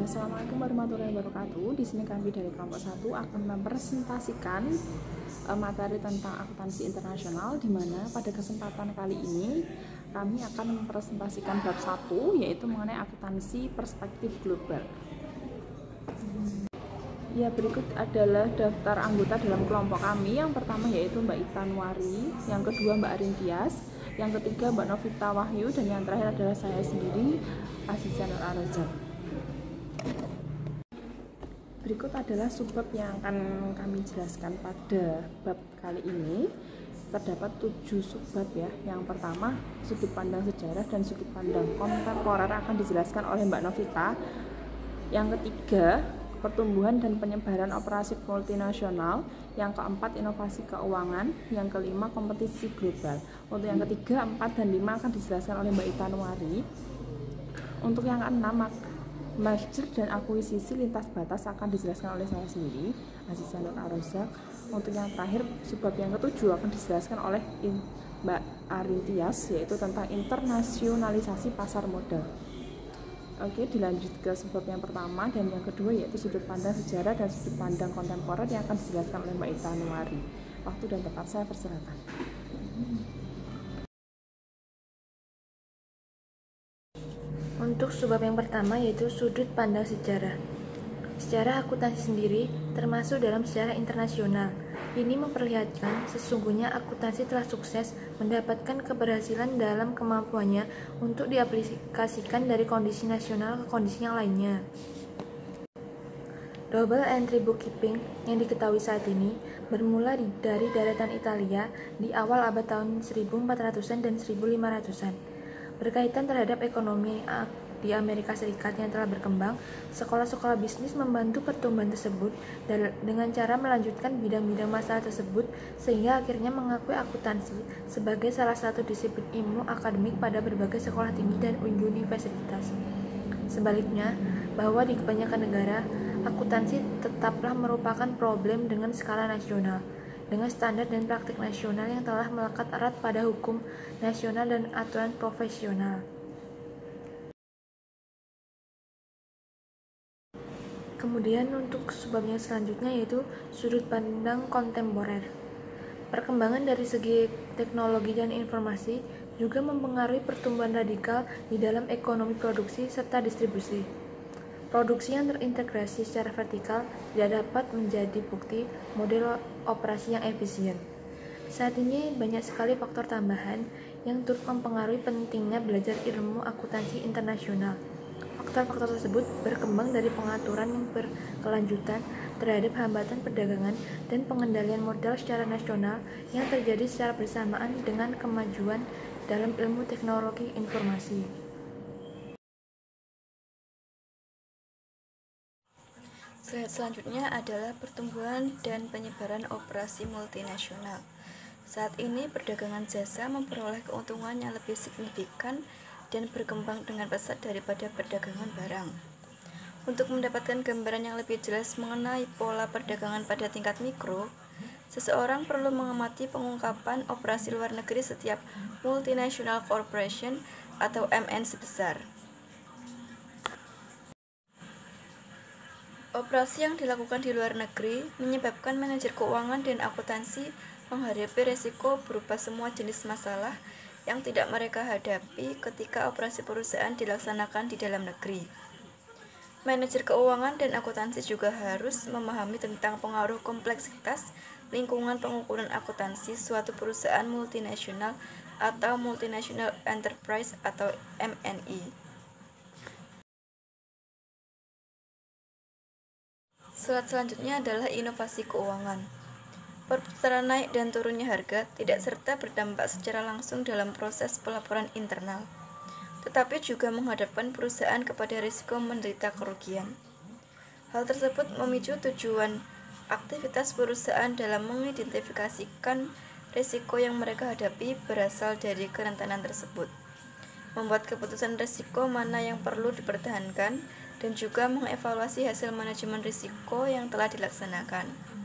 Assalamualaikum warahmatullahi wabarakatuh. Di sini kami dari kelompok 1 akan mempresentasikan materi tentang akuntansi internasional, di mana pada kesempatan kali ini kami akan mempresentasikan bab 1, yaitu mengenai akuntansi perspektif global. Ya, berikut adalah daftar anggota dalam kelompok kami. Yang pertama yaitu Mbak Ita Nuari, yang kedua Mbak Arin Tias, yang ketiga Mbak Novita Wahyu, dan yang terakhir adalah saya sendiri, Aziza Nur Arojak. Berikut adalah subbab yang akan kami jelaskan pada bab kali ini. Terdapat 7 subbab ya. Yang pertama, sudut pandang sejarah dan sudut pandang kontemporer akan dijelaskan oleh Mbak Novita. Yang ketiga, pertumbuhan dan penyebaran operasi multinasional. Yang keempat, inovasi keuangan. Yang kelima, kompetisi global. Untuk yang ketiga, 4, dan 5 akan dijelaskan oleh Mbak Ita Nuari. Untuk yang keenam, merger dan akuisisi lintas batas akan dijelaskan oleh saya sendiri, Aziza Nur Arojak. Untuk yang terakhir, subbab yang ketujuh akan dijelaskan oleh Mbak Arin Tias, yaitu tentang internasionalisasi pasar modal. Oke, dilanjut ke subbab yang pertama dan yang kedua, yaitu sudut pandang sejarah dan sudut pandang kontemporer yang akan dijelaskan oleh Mbak Ita Nuari. Waktu dan tempat saya persilakan. Untuk subbab yang pertama yaitu sudut pandang sejarah. Sejarah akuntansi sendiri termasuk dalam sejarah internasional. Ini memperlihatkan sesungguhnya akuntansi telah sukses mendapatkan keberhasilan dalam kemampuannya untuk diaplikasikan dari kondisi nasional ke kondisi yang lainnya. Double entry bookkeeping yang diketahui saat ini bermula dari daratan Italia di awal abad tahun 1400-an dan 1500-an. Berkaitan terhadap ekonomi di Amerika Serikat yang telah berkembang, sekolah-sekolah bisnis membantu pertumbuhan tersebut dengan cara melanjutkan bidang-bidang masalah tersebut, sehingga akhirnya mengakui akuntansi sebagai salah satu disiplin ilmu akademik pada berbagai sekolah tinggi dan universitas. Sebaliknya, bahwa di kebanyakan negara, akuntansi tetaplah merupakan problem dengan skala nasional, dengan standar dan praktik nasional yang telah melekat erat pada hukum nasional dan aturan profesional. Kemudian untuk subbab yang selanjutnya yaitu sudut pandang kontemporer. Perkembangan dari segi teknologi dan informasi juga mempengaruhi pertumbuhan radikal di dalam ekonomi produksi serta distribusi. Produksi yang terintegrasi secara vertikal tidak dapat menjadi bukti model operasi yang efisien. Saat ini banyak sekali faktor tambahan yang turut mempengaruhi pentingnya belajar ilmu akuntansi internasional. Faktor-faktor tersebut berkembang dari pengaturan yang berkelanjutan terhadap hambatan perdagangan dan pengendalian modal secara nasional yang terjadi secara bersamaan dengan kemajuan dalam ilmu teknologi informasi. Slide selanjutnya adalah pertumbuhan dan penyebaran operasi multinasional. Saat ini perdagangan jasa memperoleh keuntungan yang lebih signifikan dan berkembang dengan pesat daripada perdagangan barang. Untuk mendapatkan gambaran yang lebih jelas mengenai pola perdagangan pada tingkat mikro, seseorang perlu mengamati pengungkapan operasi luar negeri setiap multinational corporation atau MNC besar. Operasi yang dilakukan di luar negeri menyebabkan manajer keuangan dan akuntansi menghadapi resiko berupa semua jenis masalah yang tidak mereka hadapi ketika operasi perusahaan dilaksanakan di dalam negeri. Manajer keuangan dan akuntansi juga harus memahami tentang pengaruh kompleksitas lingkungan pengukuran akuntansi suatu perusahaan multinasional atau multinational enterprise atau MNE. Slide selanjutnya adalah inovasi keuangan. Perputaran naik dan turunnya harga tidak serta berdampak secara langsung dalam proses pelaporan internal, tetapi juga menghadapkan perusahaan kepada risiko menderita kerugian. Hal tersebut memicu tujuan aktivitas perusahaan dalam mengidentifikasikan risiko yang mereka hadapi berasal dari kerentanan tersebut, membuat keputusan risiko mana yang perlu dipertahankan, dan juga mengevaluasi hasil manajemen risiko yang telah dilaksanakan.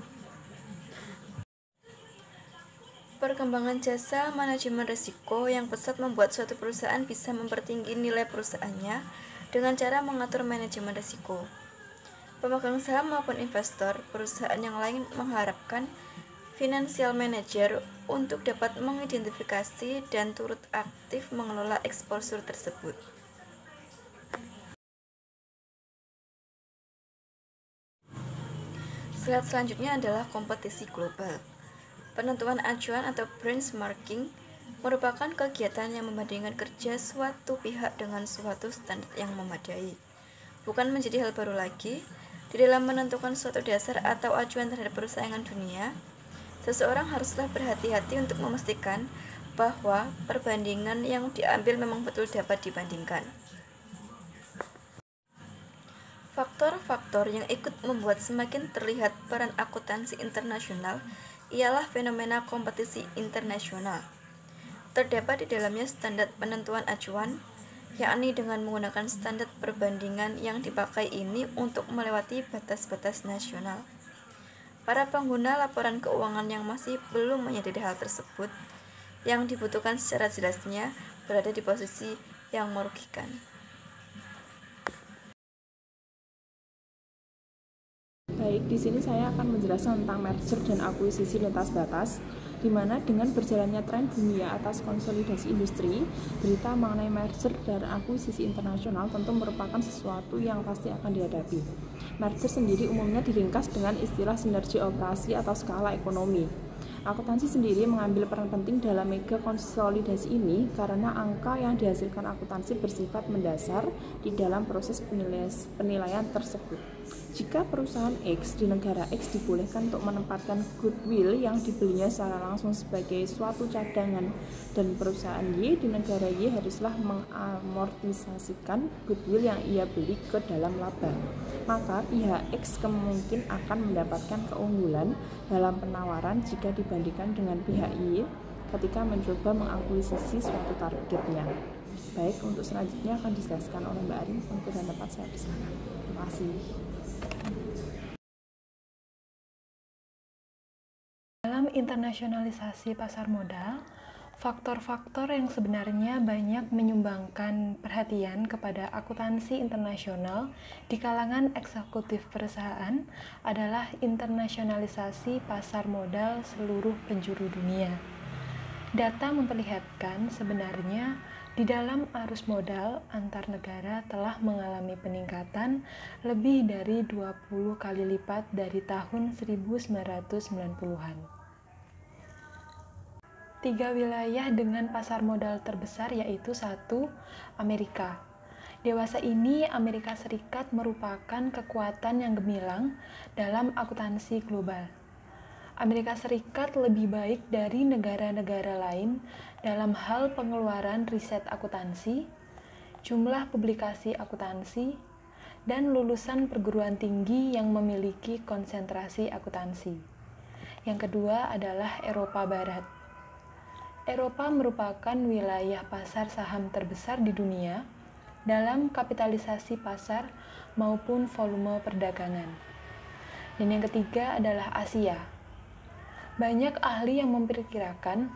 Perkembangan jasa manajemen risiko yang pesat membuat suatu perusahaan bisa mempertinggi nilai perusahaannya dengan cara mengatur manajemen risiko. Pemegang saham maupun investor perusahaan yang lain mengharapkan financial manager untuk dapat mengidentifikasi dan turut aktif mengelola eksposur tersebut. Slide selanjutnya adalah kompetisi global. Penentuan acuan atau benchmarking merupakan kegiatan yang membandingkan kerja suatu pihak dengan suatu standar yang memadai. Bukan menjadi hal baru lagi, di dalam menentukan suatu dasar atau acuan terhadap persaingan dunia, seseorang haruslah berhati-hati untuk memastikan bahwa perbandingan yang diambil memang betul dapat dibandingkan. Faktor-faktor yang ikut membuat semakin terlihat peran akuntansi internasional ialah fenomena kompetisi internasional. Terdapat di dalamnya standar penentuan acuan, yakni dengan menggunakan standar perbandingan yang dipakai ini untuk melewati batas-batas nasional. Para pengguna laporan keuangan yang masih belum menyadari hal tersebut, yang dibutuhkan secara jelasnya berada di posisi yang merugikan. Baik, di sini saya akan menjelaskan tentang merger dan akuisisi lintas batas, di mana dengan berjalannya tren dunia atas konsolidasi industri, berita mengenai merger dan akuisisi internasional tentu merupakan sesuatu yang pasti akan dihadapi. Merger sendiri umumnya diringkas dengan istilah sinergi operasi atau skala ekonomi. Akuntansi sendiri mengambil peran penting dalam mega konsolidasi ini karena angka yang dihasilkan akuntansi bersifat mendasar di dalam proses penilaian tersebut. Jika perusahaan X di negara X dibolehkan untuk menempatkan goodwill yang dibelinya secara langsung sebagai suatu cadangan, dan perusahaan Y di negara Y haruslah mengamortisasikan goodwill yang ia beli ke dalam laba, maka pihak X kemungkinan akan mendapatkan keunggulan dalam penawaran jika dibandingkan dengan pihak Y ketika mencoba mengakuisisi suatu targetnya. Baik, untuk selanjutnya akan dijelaskan oleh Mbak Arin. Untuk dan tempat saya persilakan. Terima kasih. Dalam internasionalisasi pasar modal, faktor-faktor yang sebenarnya banyak menyumbangkan perhatian kepada akuntansi internasional di kalangan eksekutif perusahaan adalah internasionalisasi pasar modal seluruh penjuru dunia. Data memperlihatkan sebenarnya di dalam arus modal antar negara telah mengalami peningkatan lebih dari 20 kali lipat dari tahun 1990-an. 3 wilayah dengan pasar modal terbesar yaitu 1. Amerika. Dewasa ini Amerika Serikat merupakan kekuatan yang gemilang dalam akuntansi global. Amerika Serikat lebih baik dari negara-negara lain dalam hal pengeluaran riset akuntansi, jumlah publikasi akuntansi, dan lulusan perguruan tinggi yang memiliki konsentrasi akuntansi. Yang kedua adalah Eropa Barat. Eropa merupakan wilayah pasar saham terbesar di dunia dalam kapitalisasi pasar maupun volume perdagangan. Dan yang ketiga adalah Asia. Banyak ahli yang memperkirakan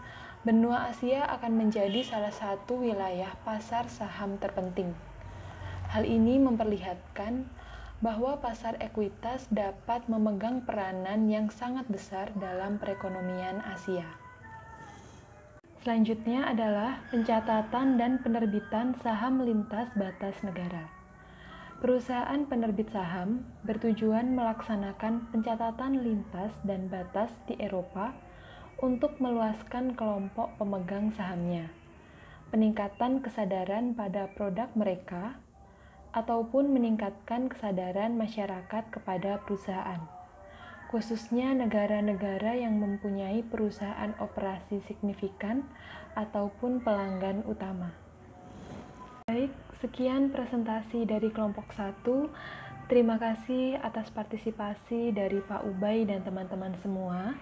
benua Asia akan menjadi salah satu wilayah pasar saham terpenting. Hal ini memperlihatkan bahwa pasar ekuitas dapat memegang peranan yang sangat besar dalam perekonomian Asia. Selanjutnya adalah pencatatan dan penerbitan saham lintas batas negara. Perusahaan penerbit saham bertujuan melaksanakan pencatatan lintas dan batas di Eropa untuk meluaskan kelompok pemegang sahamnya, peningkatan kesadaran pada produk mereka, ataupun meningkatkan kesadaran masyarakat kepada perusahaan, khususnya negara-negara yang mempunyai perusahaan operasi signifikan ataupun pelanggan utama. Baik, sekian presentasi dari kelompok 1. Terima kasih atas partisipasi dari Pak Ubay dan teman-teman semua.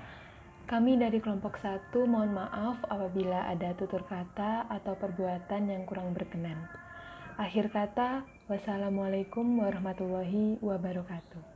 Kami dari kelompok 1 mohon maaf apabila ada tutur kata atau perbuatan yang kurang berkenan. Akhir kata, wassalamualaikum warahmatullahi wabarakatuh.